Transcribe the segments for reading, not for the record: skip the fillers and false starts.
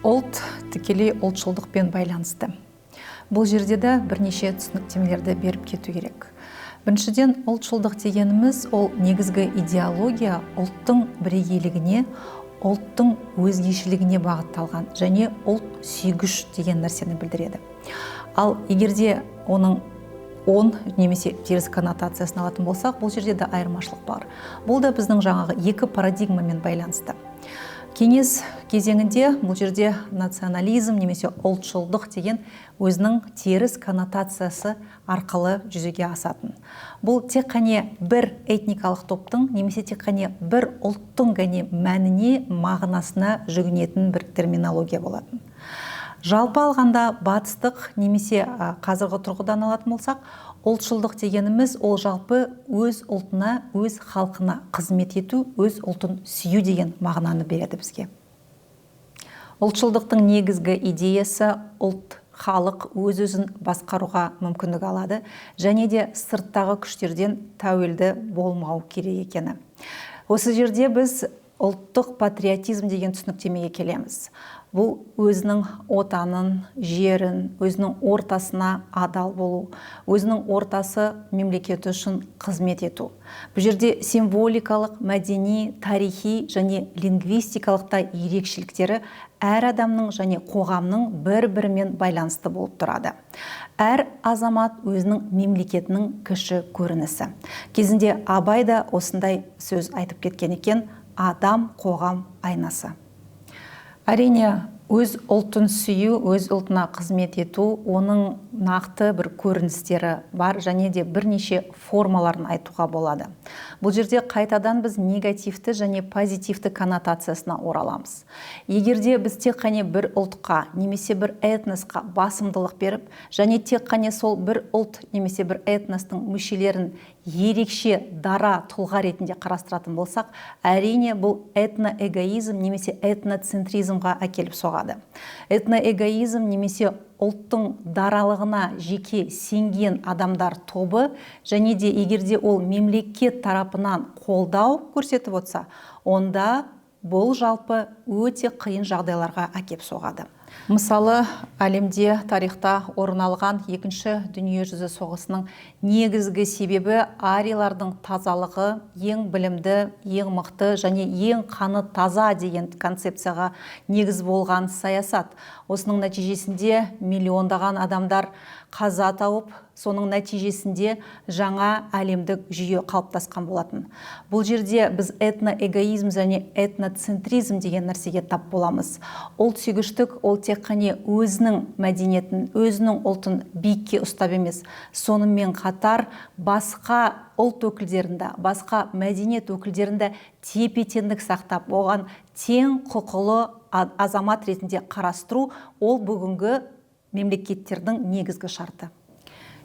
Ұлт тікелей ұлтшылдықпен байланысты. Бұл жерде де бірнеше түсініктемелерді беріп кету керек. Біріншіден, ұлтшылдық дегеніміз ол негізгі идеология ұлттың бірегейлігіне, ұлттың өзгешілігіне бағытталған және ұлт сүйгіш деген нәрсені білдіреді. Ал егерде оның оң немесе теріс коннотациясын алатын болсақ, бұл жерде де айырмашылық бар. Бұл да біздің жаңағы екі парадигмамен байланысты. Кеңес кезеңінде бұл жерде национализм немесе ұлтшылдық деген өзінің теріс коннотациясы арқылы жүзеге асатын. Бұл тек қана бір этникалық топтың немесе тек қана бір ұлттың ғана мәніне, мағынасына жүгінетін бір терминология болатын. Жалпы алғанда батыстық немесе қазіргі тұрғыдан алатын болсақ, ұлтшылдық дегеніміз ол жалпы өз ұлтына, өз халқына қызмет ету, өз ұлтын сүю деген мағынаны береді бізге. Ұлтшылдықтың негізгі идеясы ұлт, халық өз-өзін басқаруға мүмкіндік алады және де сырттағы күштерден тәуелді болмау керек екені. Осы жерде біз ұлттық патриотизм деген түсініктемеге келеміз. Бұл өзінің отанын, жерін, өзінің ортасына адал болу, өзінің ортасы мемлекеті үшін қызмет ету. Бұл жерде символикалық, мәдени, тарихи және лингвистикалық та ерекшеліктері әр адамның және қоғамның бір-бірімен байланысты болып тұрады. Әр азамат өзінің мемлекетінің кіші көрінісі. Кезінде Абай да осындай сөз айтып кеткен екен: адам қоғам айнасы. Әрине, өз ұлтын сүю, өз ұлтына қызмет ету, оның нақты бір көріністері бар және де бірнеше формаларын айтуға болады. Бұл жерде қайтадан біз негативті және позитивті коннотациясына ораламыз. Егерде біз тек қана бір ұлтқа немесе бір этносқа басымдылық беріп, және тек қана сол бір ұлт немесе бір этностың мүшелерін ерекше дара тұлға ретінде қарастыратын болсақ, әрине бұл этноэгоизм немесе этноцентризмға әкеліп соғады. Этноэгоизм немесе ұлттың даралығына жеке сенген адамдар тобы және де егерде ол мемлекет тарапынан қолдау көрсетіп отса, онда бұл жалпы өте қиын жағдайларға әкеп соғады. Мысалы, әлемде тарихта орын алған екінші дүниежүзі соғысының негізгі себебі ариялардың тазалығы, ең білімді, ең мықты және ең қаны таза деген концепцияға негіз болған саясат. Осының нәтижесінде миллиондаған адамдар қаза тауып, соның нәтижесінде жаңа әлемдік жүйе қалыптасқан болатын. Бұл жерде біз этноэгоизм және этноцентризм деген нәрсеге тап боламыз. Ұлт сүйгіштік ол тек қана өзінің мәдениетін, өзінің ұлтын биікке ұстап емес, сонымен қатар басқа ұлт өкілдерінде, басқа мәдениет өкілдерінде тепе-теңдік сақтап, оған тең құқылы азамат ретінде қарастыру, ол бүгінгі мемлекеттердің негізгі шарты.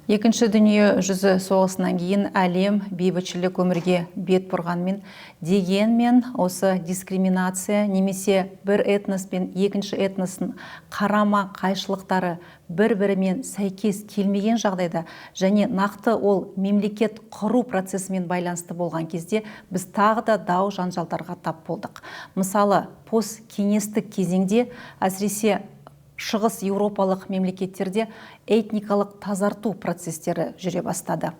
Екінші дүние жүзі соғысынан кейін әлем бейбітшілік өмірге бет бұрғанмен, дегенмен осы дискриминация немесе бір этнос пен екінші этностың қарама қайшылықтары бір-бірімен сәйкес келмеген жағдайда және нақты ол мемлекет құру процесімен байланысты болған кезде біз тағы да дау жанжалдарға тап болдық. Мысалы, посткеңестік кезеңде әсіресе шығыс еуропалық мемлекеттерде этникалық тазарту процестері жүре бастады.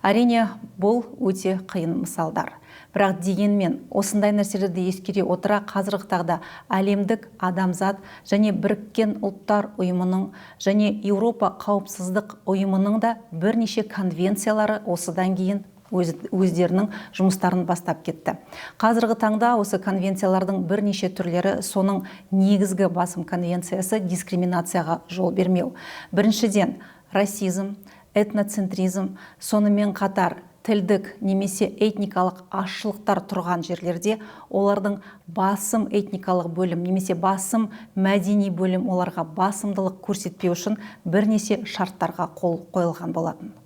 Әрине, бұл өте қиын мысалдар. Бірақ дегенмен, осындай нәрселерді ескере отыра қазіргі тағда әлемдік адамзат және біріккен ұлттар ұйымының және Еуропа қауіпсіздік ұйымының да бірнеше конвенциялары осыдан кейін өздерінің жұмыстарын бастап кетті. Қазіргі таңда осы конвенциялардың бірнеше түрлері, соның негізгі басым конвенциясы дискриминацияға жол бермеу. Біріншіден, расизм, этноцентризм, сонымен қатар тілдік немесе этникалық азшылықтар тұрған жерлерде олардың басым этникалық бөлім немесе басым мәдени бөлім оларға басымдылық көрсетпеу үшін бірнеше шарттарға қол қойылған болатын.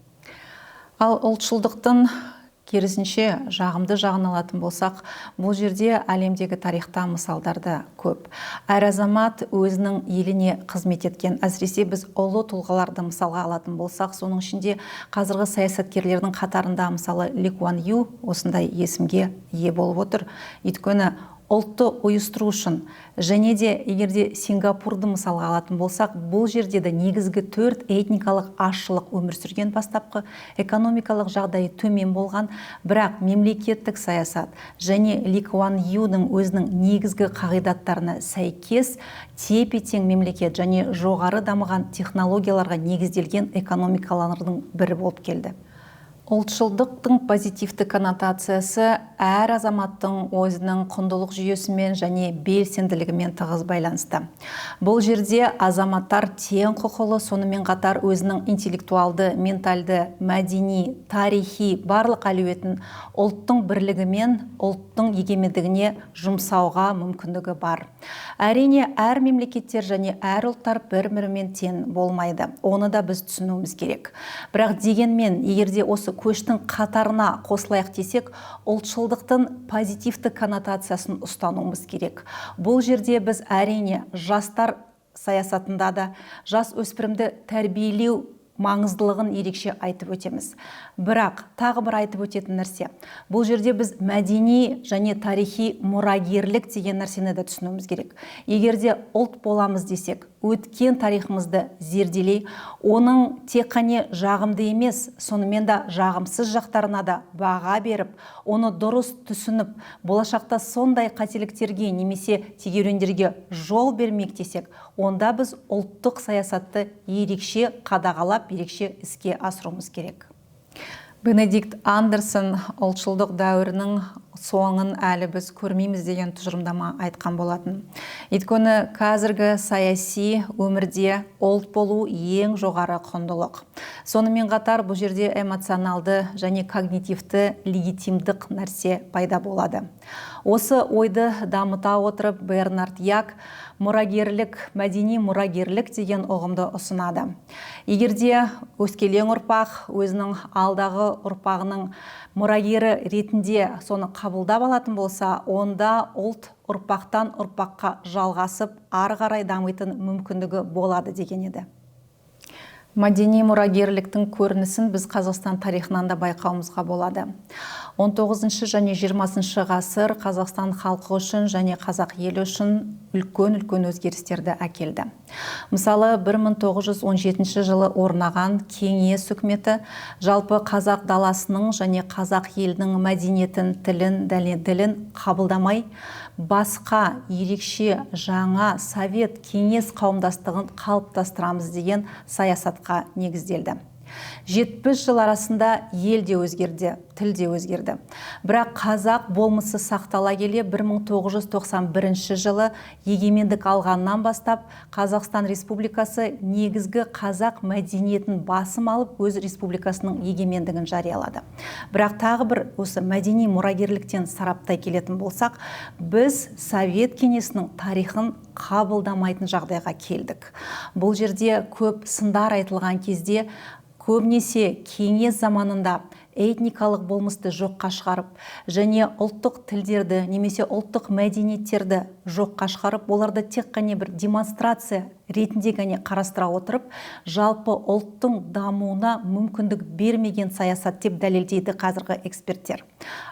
Ал ұлтшылдықтың керісінше жағымды жағын алатын болсақ, бұл жерде әлемдегі тарихта мысалдарды көп. Әр азамат өзінің еліне қызмет еткен, әсіресе біз ұлы тұлғаларды мысалға алатын болсақ, соның ішінде қазіргі саясаткерлердің қатарында мысалы Ли Куан Ю осындай есімге ие болып отыр. Өйткені ұлтты ұйыстыру үшін, және де егерде Сингапурды мысалға алатын болсақ, бұл жерде де негізгі 4 этникалық азшылық өмір сүрген, бастапқы экономикалық жағдайы төмен болған, бірақ мемлекеттік саясат және Ли Куан Юның өзінің негізгі қағидаттарына сәйкес тепе-тең мемлекет және жоғары дамыған технологияларға негізделген экономикалардың бірі болып келді. Ұлтшылдықтың позитивті коннотациясы әр азаматтың өзінің құндылық жүйесімен және белсенділігімен тығыз байланысты. Бұл жерде азаматтар тең құқылы, сонымен қатар өзінің интеллектуалды, ментальды, мәдени, тарихи барлық әлеуетін ұлттың бірлігімен, ұлттың егемендігіне жұмсауға мүмкіндігі бар. Әрине, әр мемлекеттер және әр ұлттар бір-бірімен тең болмайды. Оны да біз түсінуіміз керек. Бірақ дегенмен, егерде осы көштің қатарына қосылайық десек, ұлтшылдықтың позитивті коннотациясын ұстануымыз керек. Бұл жерде біз әрине жастар саясатында да жас өспірімді тәрбиелеу маңыздылығын ерекше айтып өтеміз. Бірақ тағы бір айтып өтетін нәрсе, бұл жерде біз мәдени және тарихи мұрагерлік деген нәрсені де түсінуіміз керек. Егерде ұлт боламыз десек, өткен тарихымызды зерделей, оның тек қана жағымды емес, сонымен да жағымсыз жақтарына да баға беріп, оны дұрыс түсініп, болашақта сондай қателіктерге немесе тегеурендерге жол бермек десек, онда біз ұлттық саясатты ерекше қадағалап, ерекше іске асыруымыз керек. Бенедикт Андерсон ұлтшылдық дәуірінің соңын әлі біз көрмейміз деген тұжырымдама айтқан болатын. Өйткені қазіргі саяси өмірде ұлт болу ең жоғары құндылық. Сонымен қатар бұл жерде эмоционалды және когнитивті легитимдік нәрсе пайда болады. Осы ойды дамыта отырып Бернард Як мұрагерлік, мәдени мұрагерлік деген ұғымды ұсынады. Егерде өскелең ұрпақ өзінің алдағы ұрпағының мұрагері ретінде соны қабылдап алатын болса, онда ұлт ұрпақтан ұрпаққа жалғасып, ары қарай дамитын мүмкіндігі болады деген еді. Мәдени мұрагерліктің көрінісін біз Қазақстан тарихынан да байқауымызға болады. 19 және 20 ғасыр Қазақстан халқы үшін және қазақ елі үшін үлкен өзгерістерді әкелді. Мысалы, 1917 жылы орнаған Кеңес үкіметі жалпы қазақ даласының және қазақ елінің мәдениетін, тілін, ділін қабылдамай, басқа ерекше жаңа совет кеңес қауымдастығын қалыптастырамыз деген саясатқа негізделді. 70 жыл арасында ел де өзгерді, тіл де өзгерді. Бірақ қазақ болмысы сақтала келе 1991 жылы егемендік алғаннан бастап Қазақстан Республикасы негізгі қазақ мәдениетін басым алып, өз республикасының егемендігін жариялады. Бірақ тағы бір осы мәдени мұрагерліктен сараптай келетін болсақ, біз Совет кеңесінің тарихын қабылдамайтын жағдайға келдік. Бұл жерде көп сындар айтылған кезде көбінесе кеңес заманында этникалық болмысты жоққа шығарып, және ұлттық тілдерді немесе ұлттық мәдениеттерді жоққа шығарып, оларды тек қана бір демонстрация ретінде ғана қарастыра отырып, жалпы ұлттың дамуына мүмкіндік бермеген саясат деп дәлелдейді қазіргі эксперттер.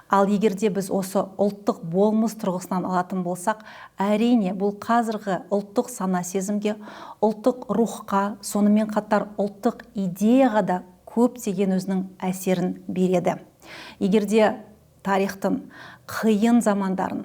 Ал егерде біз осы ұлттық болмыс тұрғысынан алатын болсақ, әрине бұл қазіргі ұлттық сана сезімге, ұлттық рухқа, сонымен қатар ұлттық идеяға да көптеген өзінің әсерін береді. Егерде тарихтың қиын замандарын,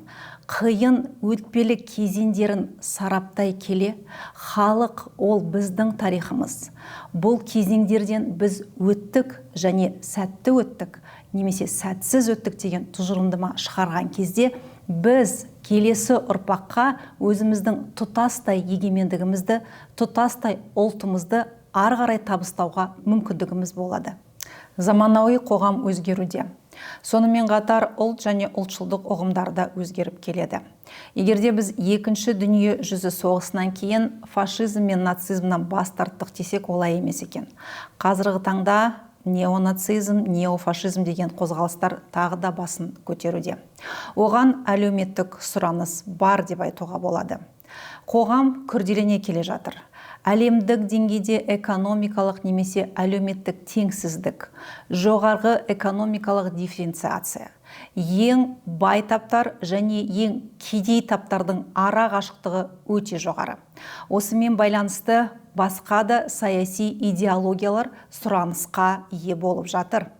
қиын өтпелі кезеңдерін сараптай келе, халық ол біздің тарихымыз. Бұл кезеңдерден біз өттік және сәтті өттік, немесе сәтсіз өттік деген тұжырымдама шығарған кезде, біз келесі ұрпаққа өзіміздің тұтастай егемендігімізді, тұтастай ұлтымызды ары қарай табыстауға мүмкіндігіміз болады. Заманауи қоғам өзгеруде. Сонымен қатар ұлт және ұлтшылдық ұғымдарда өзгеріп келеді. Егерде біз екінші дүние жүзі соғысынан кейін фашизм мен нацизмнан бас тарттық десек, олай емес екен. Қазіргі таңда неонацизм, неофашизм деген қозғалыстар тағы да басын көтеруде. Оған әлеуметтік сұраныс бар деп айтуға болады. Қоғам күрделене келе жатыр. әлемдік деңгейде экономикалық немесе әлеуметтік теңсіздік, жоғарғы экономикалық дифференциация, ең бай таптар және ең кедей таптардың ара қашықтығы өте жоғары. Осымен байланысты басқа да саяси идеологиялар сұранысқа ие болып жатыр.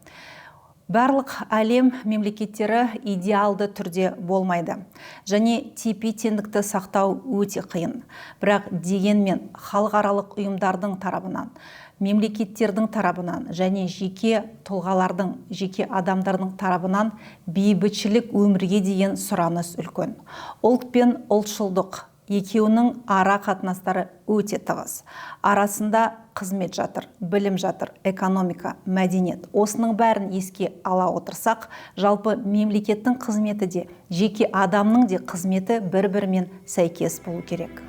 Барлық әлем мемлекеттері идеалды түрде болмайды және тепе-теңдікті сақтау өте қиын. Бірақ дегенмен халықаралық ұйымдардың тарапынан, мемлекеттердің тарапынан және жеке тұлғалардың, жеке адамдардың тарапынан бейбітшілік өмірге деген сұраныс үлкен. Ұлт пен ұлтшылдық екеуінің ара қатынастары өте тығыз. Арасында қызмет жатыр, білім жатыр, экономика, мәдениет. Осының бәрін еске ала отырсақ, жалпы мемлекеттің қызметі де, жеке адамның де қызметі бір-бірімен сәйкес болу керек.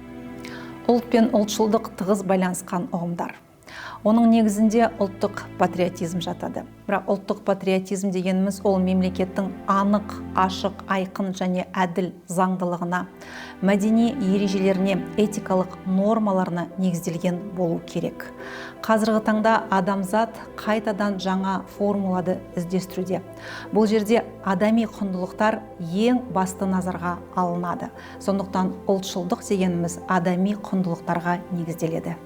Ұлт пен ұлтшылдық тығыз байланысқан ұғымдар. Оның негізінде ұлттық патриотизм жатады. Бірақ ұлттық патриотизм дегеніміз ол мемлекеттің анық, ашық, айқын және әділ заңдылығына, мәдени ережелеріне, этикалық нормаларына негізделген болу керек. Қазіргі таңда адамзат қайтадан жаңа формулады іздестіруде. Бұл жерде адами құндылықтар ең басты назарға алынады. Сондықтан ұлтшылдық дегеніміз адами құндылықтарға негізделеді.